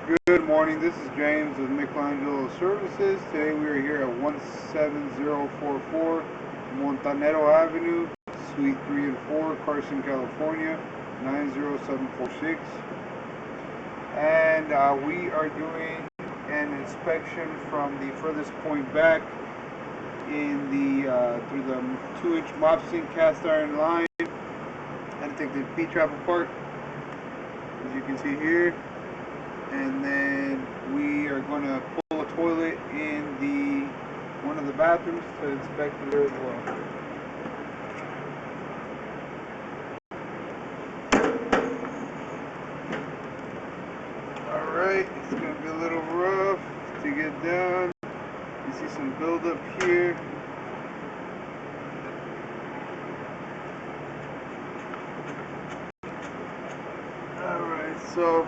Good morning, this is James with Michelangelos Services. Today we are here at 17044 Montanero Avenue, Suite 3 and 4, Carson, California, 90746. And we are doing an inspection from the furthest point back in through the 2-inch mop sink cast iron line. And take the P-trap apart, as you can see here. And then we are going to pull a toilet in one of the bathrooms to inspect it there as well. Alright, it's going to be a little rough to get done. You see some buildup here. Alright, so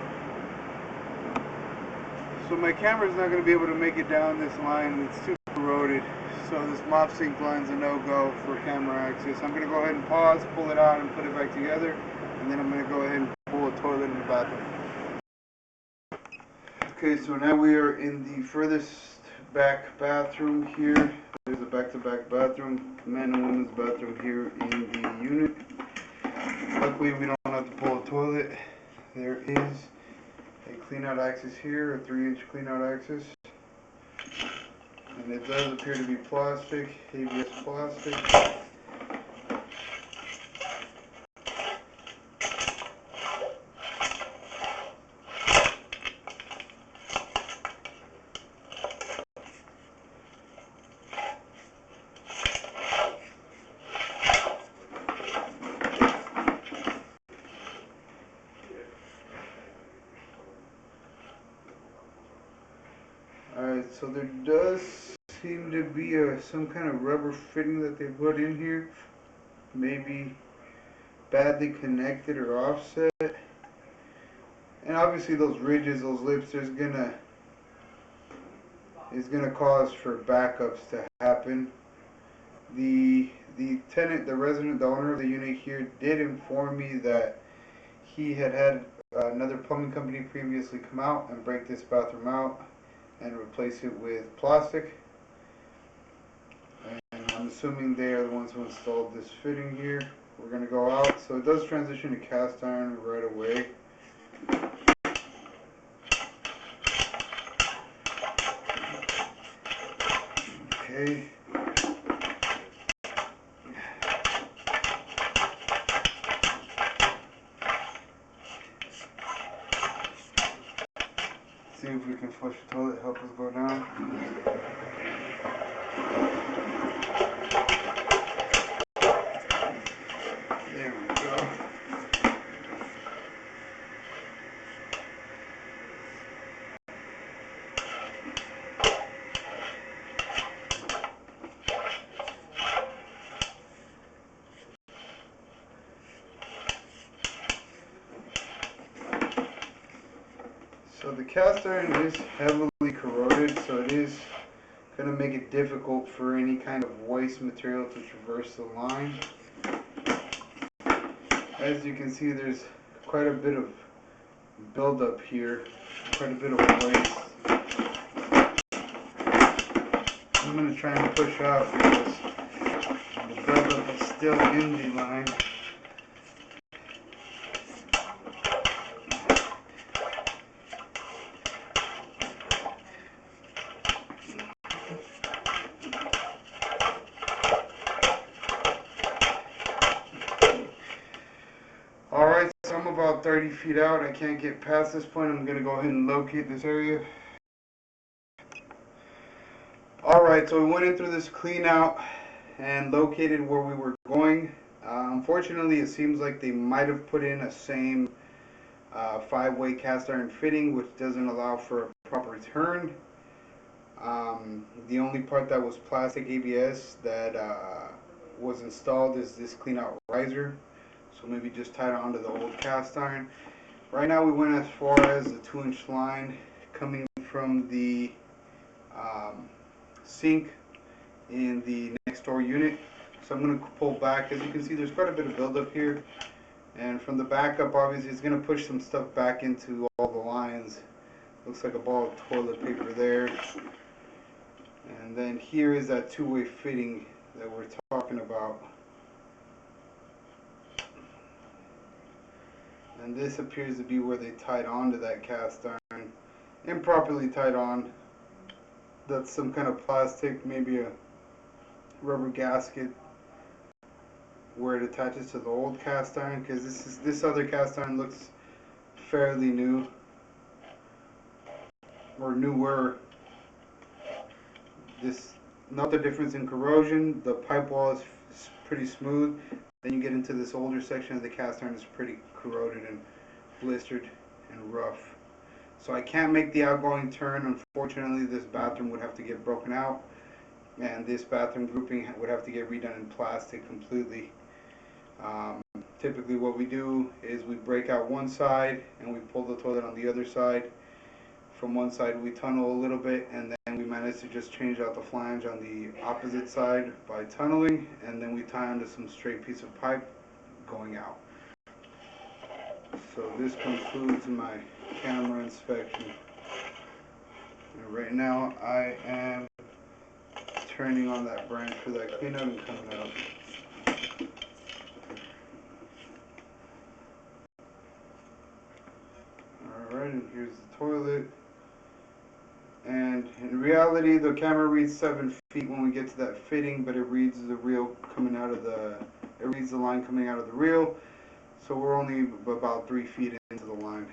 my camera's not going to be able to make it down this line. It's too corroded. So this mop sink line's a no-go for camera access. I'm going to go ahead and pause, pull it out, and put it back together. And then I'm going to go ahead and pull a toilet in the bathroom. Okay, so now we are in the furthest back bathroom here. There's a back-to-back bathroom, man and woman's bathroom here in the unit. Luckily, we don't have to pull a toilet. There is a cleanout axis here, a 3-inch cleanout axis, and it does appear to be plastic, ABS plastic. Alright, so there does seem to be some kind of rubber fitting that they put in here. Maybe badly connected or offset. And obviously those ridges, those lips, is gonna cause for backups to happen. The tenant, the resident, the owner of the unit here did inform me that he had another plumbing company previously come out and break this bathroom out and replace it with plastic. And I'm assuming they are the ones who installed this fitting here. We're going to go out. So it does transition to cast iron right away. Okay. See if we can flush the toilet, help us go down. There we go. So the cast iron is heavily corroded, so it is going to make it difficult for any kind of waste material to traverse the line. As you can see, there's quite a bit of buildup here, quite a bit of waste. I'm going to try and push out because the buildup is still in the line. Alright, so I'm about 30 feet out. I can't get past this point. I'm going to go ahead and locate this area. Alright, so we went in through this clean out and located where we were going. Unfortunately, it seems like they might have put in a same 5-way cast iron fitting, which doesn't allow for a proper turn. The only part that was plastic ABS that was installed is this clean out riser. So maybe just tied it onto the old cast iron. Right now we went as far as the 2-inch line coming from the sink in the next door unit. So I'm going to pull back. As you can see, there's quite a bit of buildup here. And from the backup, obviously, it's going to push some stuff back into all the lines Looks like a ball of toilet paper there. And then here is that two-way fitting that we're talking about. And this appears to be where they tied onto that cast iron. Improperly tied on. That's some kind of plastic, maybe a rubber gasket where it attaches to the old cast iron, because this other cast iron looks fairly new, or newer. This, not the difference in corrosion. The pipe wall is pretty smooth. Then you get into this older section of the cast iron is pretty corroded and blistered and rough. So I can't make the outgoing turn. Unfortunately, this bathroom would have to get broken out, and this bathroom grouping would have to get redone in plastic completely. Typically what we do is we break out one side and we pull the toilet on the other side. From one side we tunnel a little bit, and then we manage to just change out the flange on the opposite side by tunneling, and then we tie onto some straight piece of pipe going out. So this concludes my camera inspection. And right now I am turning on that branch for that cleanout and coming out. Alright, and here's the toilet. And in reality, the camera reads 7 feet when we get to that fitting, but it reads the reel coming out of the, it reads the line coming out of the reel. So we're only about 3 feet into the line.